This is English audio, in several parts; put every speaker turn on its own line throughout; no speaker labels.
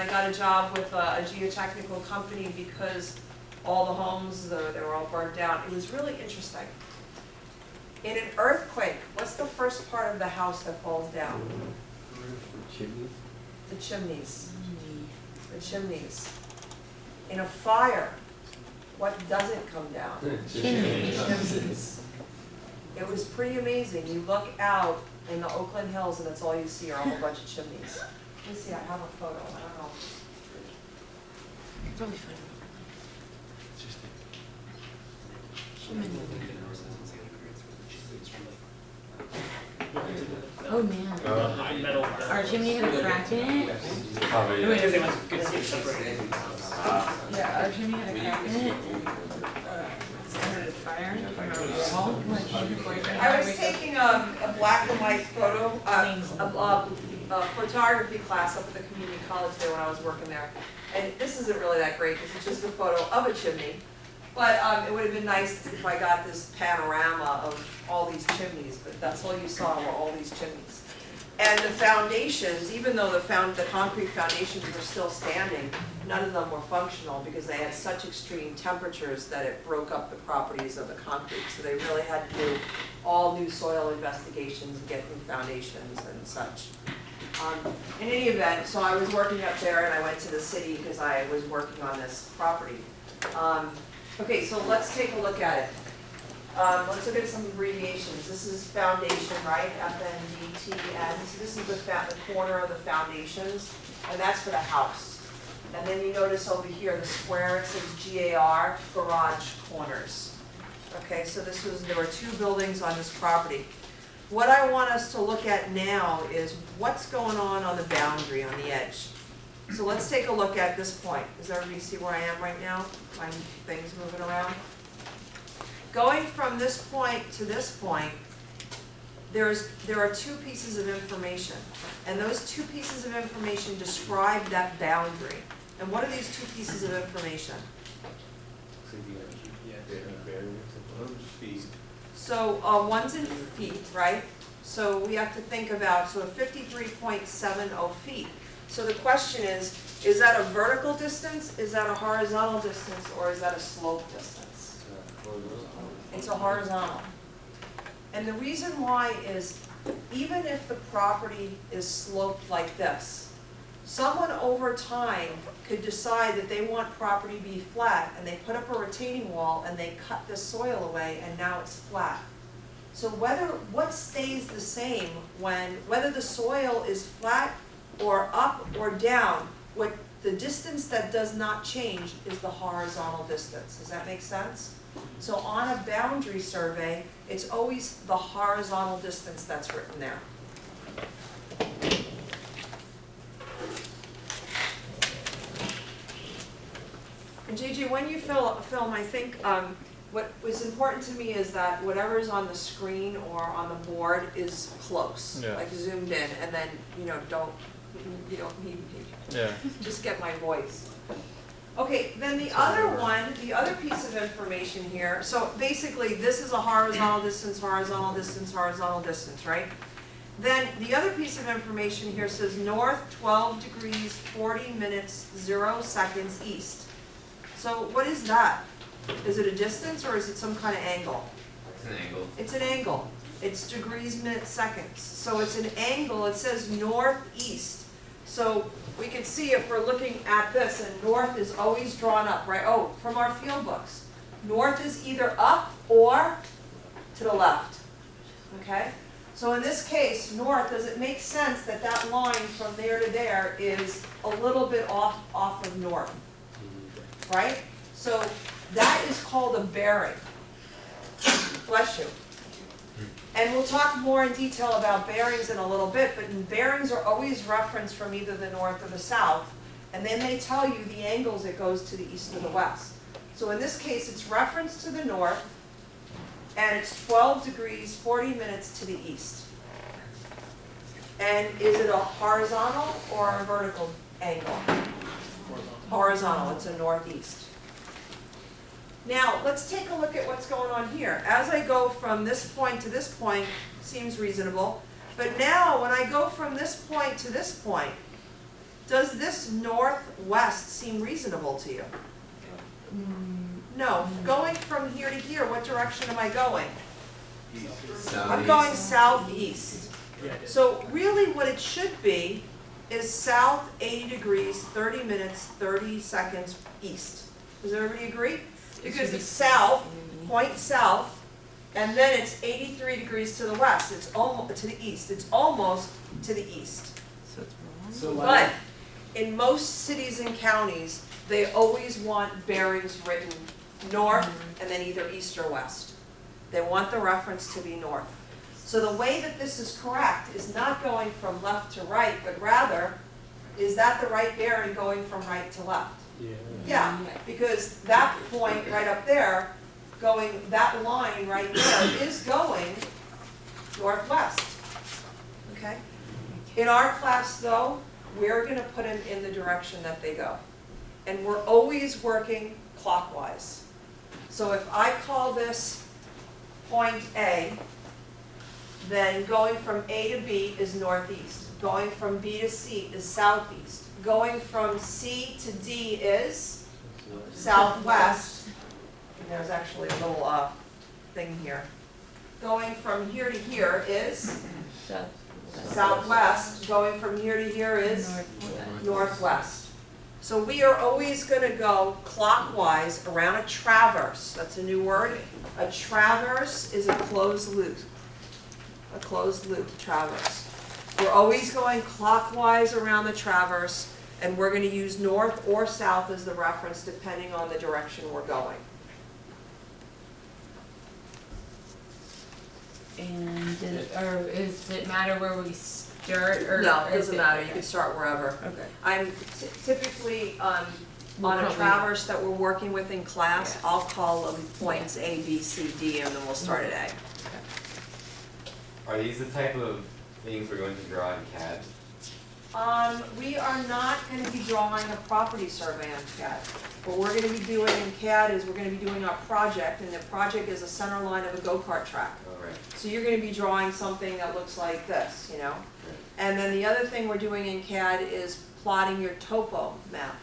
I got a job with a geotechnical company because all the homes, they were all burnt down. It was really interesting. In an earthquake, what's the first part of the house that falls down?
Chimney?
The chimneys. The chimneys. In a fire, what doesn't come down? Chimneys. It was pretty amazing. You look out in the Oakland Hills and that's all you see are a whole bunch of chimneys. Let me see, I have a photo, I don't know.
Probably fine. Oh man. Our chimney had a crack in it.
Probably.
Wait,
They must could see it separated.
yeah, our chimney had a crack in it. Started a fire.
I was taking a black and white photo, a photography class up at the community college there when I was working there. And this isn't really that great because it's just a photo of a chimney. But it would have been nice if I got this panorama of all these chimneys, but that's all you saw were all these chimneys. And the foundations, even though the concrete foundations were still standing, none of them were functional because they had such extreme temperatures that it broke up the properties of the concrete. So they really had to do all new soil investigations and get new foundations and such. In any event, so I was working up there and I went to the city because I was working on this property. Okay, so let's take a look at it. Let's look at some abbreviations. This is foundation, right? FNDTN. So this is the corner of the foundations, and that's for the house. And then you notice over here, the square, it says GAR, garage corners. Okay, so there were two buildings on this property. What I want us to look at now is what's going on the boundary, on the edge. So let's take a look at this point. Does everybody see where I am right now? My thing's moving around. Going from this point to this point, there are two pieces of information. And those two pieces of information describe that boundary. And what are these two pieces of information? So one's in feet, right? So we have to think about, so 53.70 feet. So the question is that a vertical distance, is that a horizontal distance, or is that a slope distance? It's a horizontal. And the reason why is, even if the property is sloped like this, someone over time could decide that they want property to be flat, and they put up a retaining wall and they cut the soil away and now it's flat. So what stays the same whether the soil is flat or up or down, what the distance that does not change is the horizontal distance. Does that make sense? So on a boundary survey, it's always the horizontal distance that's written there. And JJ, when you film, I think what was important to me is that whatever's on the screen or on the board is close, like zoomed in, and then you don't need me.
Yeah.
Just get my voice. Okay, then the other piece of information here, so basically this is a horizontal distance, horizontal distance, horizontal distance, right? Then the other piece of information here says north 12 degrees 40 minutes 0 seconds east. So what is that? Is it a distance or is it some kind of angle?
It's an angle.
It's an angle. It's degrees, minutes, seconds. So it's an angle, it says northeast. So we can see if we're looking at this, and north is always drawn up, right? Oh, from our field books. North is either up or to the left, okay? So in this case, north, does it make sense that that line from there to there is a little bit off of north, right? So that is called a bearing. Bless you. And we'll talk more in detail about bearings in a little bit, but bearings are always referenced from either the north or the south, and then they tell you the angles it goes to the east or the west. So in this case, it's referenced to the north, and it's 12 degrees, 40 minutes to the east. And is it a horizontal or a vertical angle? Horizontal, it's a northeast. Now, let's take a look at what's going on here. As I go from this point to this point, seems reasonable. But now, when I go from this point to this point, Does this northwest seem reasonable to you? No, going from here to here, what direction am I going? I'm going southeast. So really what it should be is south 80 degrees, 30 minutes, 30 seconds east. Does everybody agree? Because it's south, point south, and then it's 83 degrees to the west. It's almost to the east. It's almost to the east.
So
But in most cities and counties, they always want bearings written north and then either east or west. They want the reference to be north. So the way that this is correct is not going from left to right, but rather, is that the right bearing going from right to left?
yeah.
Yeah, because that point right up there, that line right there is going northwest. Okay? In our class though, we're gonna put them in the direction that they go. And we're always working clockwise. So if I call this point A, then going from A to B is northeast. Going from B to C is southeast. Going from C to D is southwest. And there's actually a little thing here. Going from here to here is southwest. Going from here to here is northwest. So we are always going to go clockwise around a traverse. That's a new word. A traverse is a closed loop. A closed loop traverse. We're always going clockwise around the traverse, and we're going to use north or south as the reference depending on the direction we're going.
And does it matter where we start or?
No, it
or
doesn't matter. You can start wherever.
Okay.
I'm typically on
We'll
a
probably-
traverse that we're working with in class,
Yeah.
I'll call them points A, B, C, D, and then we'll start at A.
Are these the type of things we're going to draw in CAD?
We are not gonna be drawing a property survey on CAD. What we're gonna be doing in CAD is we're gonna be doing our project, and the project is a center line of a go-kart track.
All right.
So you're gonna be drawing something that looks like this, you know?
Right.
And then the other thing we're doing in CAD is plotting your topo map.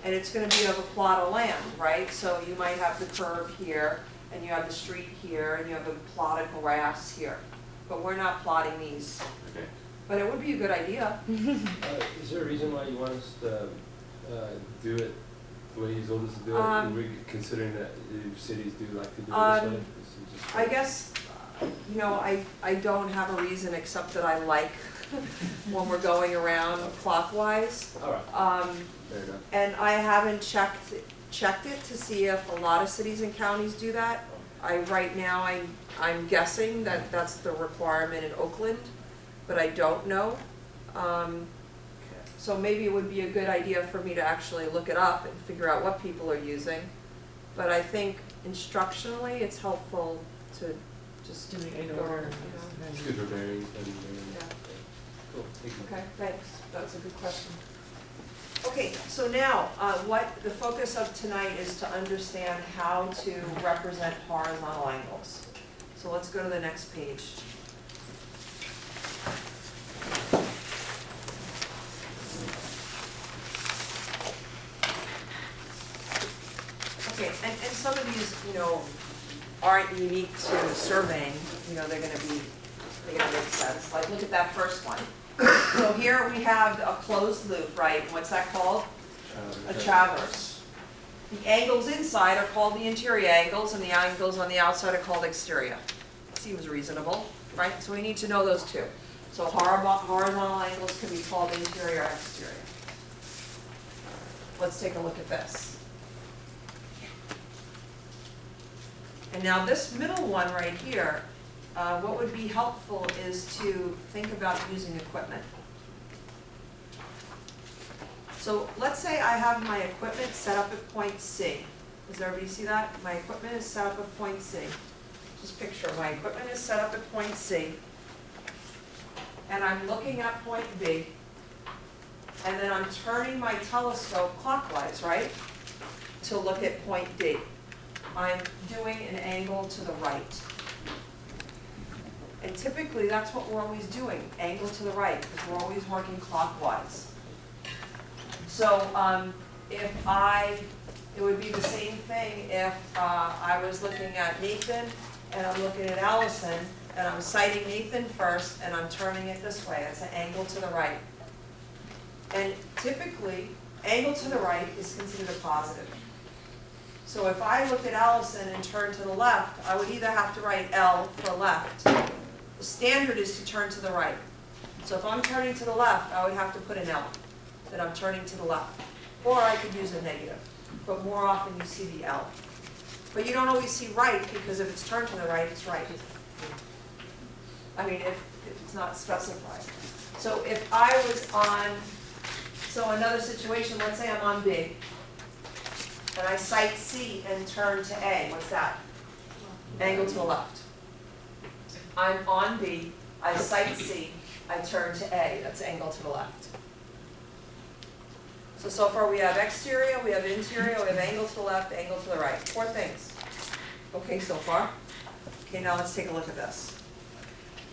And it's gonna be of a plot of land, right? So you might have the curve here, and you have the street here, and you have a plot of grass here. But we're not plotting these.
Okay.
But it would be a good idea.
Is there a reason why you want us to do it the way you told us to do it? We're considering that cities do like to do it this way? This is just-
I guess, you know, I don't have a reason except that I like when we're going around clockwise.
All right, fair enough.
And I haven't checked it to see if a lot of cities and counties do that. Right now, I'm guessing that that's the requirement in Oakland, but I don't know. So maybe it would be a good idea for me to actually look it up and figure out what people are using. But I think instructionally, it's helpful to just
Do it in
go,
order.
you
It's good for bearings and
Yeah.
Cool, thank you.
Okay, thanks, that's a good question. Okay, so now, what the focus of tonight is to understand how to represent horizontal angles. So let's go to the next page. Okay, and some of these, you know, aren't unique to surveying, you know, they're gonna make sense. Like, look at that first one. So here we have a closed loop, right? What's that called? A traverse. The angles inside are called the interior angles, and the angles on the outside are called exterior. Seems reasonable, right? So we need to know those two. So horizontal angles can be called interior and exterior. Let's take a look at this. And now this middle one right here, what would be helpful is to think about using equipment. So let's say I have my equipment set up at point C. Does everybody see that? My equipment is set up at point C. Just picture, my equipment is set up at point C. And I'm looking at point B. And then I'm turning my telescope clockwise, right? To look at point D. I'm doing an angle to the right. And typically, that's what we're always doing, angle to the right, because we're always working clockwise. So, it would be the same thing if, I was looking at Nathan and I'm looking at Allison and I'm sighting Nathan first and I'm turning it this way, it's an angle to the right. And typically, angle to the right is considered a positive. So if I look at Allison and turn to the left, I would either have to write L for left. The standard is to turn to the right. So if I'm turning to the left, I would have to put an L, that I'm turning to the left. Or I could use a negative, but more often you see the L. But you don't always see right, because if it's turned to the right, it's right. I mean, if it's not specified. So if I was on, so another situation, let's say I'm on B, and I sight C and turn to A, what's that? Angle to the left. I'm on B, I sight C, I turn to A, that's angle to the left. So far we have exterior, we have interior, we have angle to the left, angle to the right, 4 things. Okay, so far? Okay, now let's take a look at this.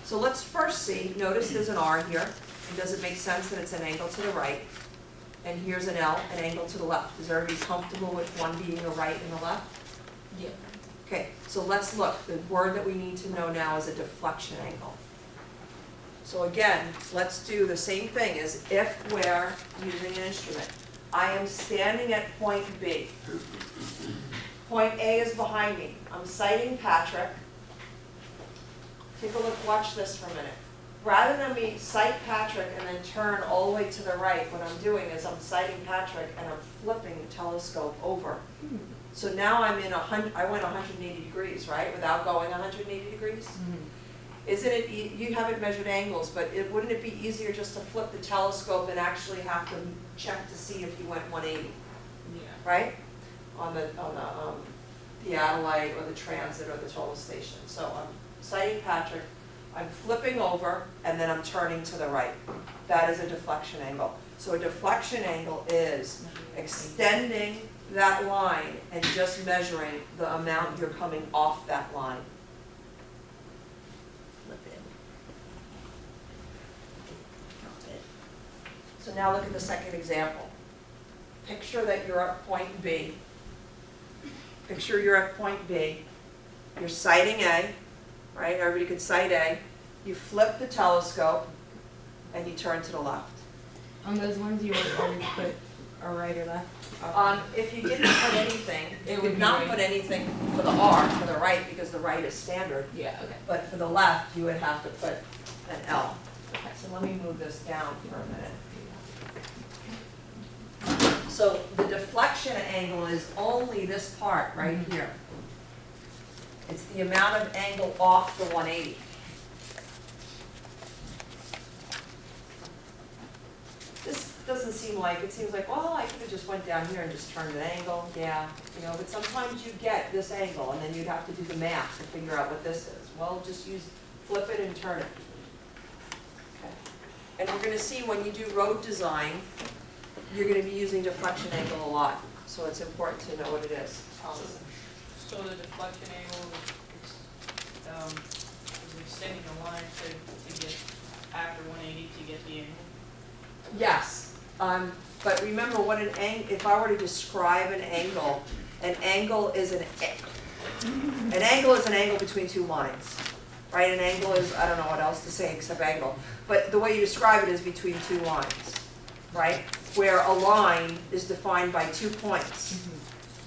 So let's first see, notice there's an R here, and does it make sense that it's an angle to the right? And here's an L, an angle to the left. Is everybody comfortable with one being a right and a left?
Yeah.
Okay, so let's look. The word that we need to know now is a deflection angle. So again, let's do the same thing as if we're using an instrument. I am standing at point B. Point A is behind me. I'm sighting Patrick. Take a look, watch this for a minute. Rather than me sight Patrick and then turn all the way to the right, what I'm doing is I'm sighting Patrick and I'm flipping the telescope over. So now I'm in I went 180 degrees, right, without going 180 degrees? Isn't it, you haven't measured angles, but wouldn't it be easier just to flip the telescope and actually have to check to see if you went 180,
Yeah.
right? On the Adelaide or the Transit or the total station. So I'm sighting Patrick, I'm flipping over, and then I'm turning to the right. That is a deflection angle. So a deflection angle is extending that line and just measuring the amount you're coming off that line.
Flip it. Count it.
So now look at the second example. Picture that you're at point B. Picture you're at point B. You're sighting A, right? Everybody could sight A. You flip the telescope and you turn to the left.
On those ones, you would always put a right or left?
If you didn't put anything, you
It would
could
be
not
right.
put anything for the R, for the right, because the right is standard.
Yeah, okay.
But for the left, you would have to put an L. Okay, so let me move this down for a minute. So the deflection angle is only this part right here. It's the amount of angle off the 180. This doesn't seem like, it seems like, well, I could have just went down here and just turned an angle, yeah, you know, but sometimes you get this angle and then you'd have to do the math to figure out what this is. Well, just flip it and turn it. Okay. And we're gonna see when you do road design, you're gonna be using deflection angle a lot, so it's important to know what it is.
So the deflection angle is extending the line to get after 180 to get the angle?
Yes, but remember what if I were to describe an angle is an angle is an angle between two lines, right? An angle is, I don't know what else to say except angle, but the way you describe it is between two lines, right? Where a line is defined by 2 points,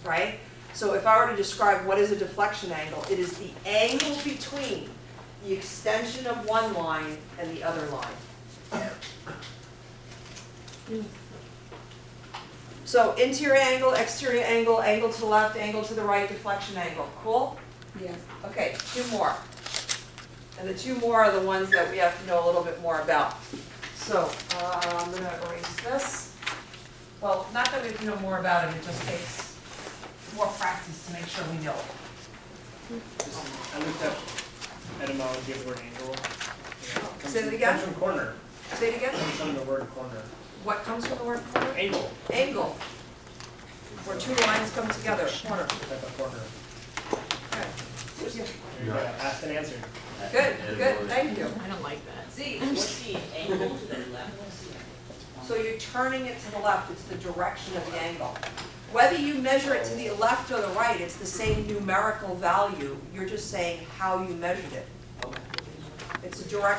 right? So if I were to describe what is a deflection angle, it is the angle between the extension of one line and the other line. So interior angle, exterior angle, angle to the left, angle to the right, deflection angle. Cool?
Yes.
Okay, 2 more. And the 2 more are the ones that we have to know a little bit more about. So I'm going to erase this. Well, not that we have to know more about it, it just takes more practice to make sure we know it.
I looked up etymology of the word angle.
Say it again?
Comes from corner.
Say it again?
Comes from the word corner.
What comes from the word corner?
Angle.
Angle. Where 2 lines come together, corner.
Like a corner.
Okay.
There you go. Asked and answered.
Good, good, thank you.
I don't like that.
See, what's the angle to the left?
So you're turning it to the left, it's the direction of the angle. Whether you measure it to the left or the right, it's the same numerical value, you're just saying how you measured it. It's a direction.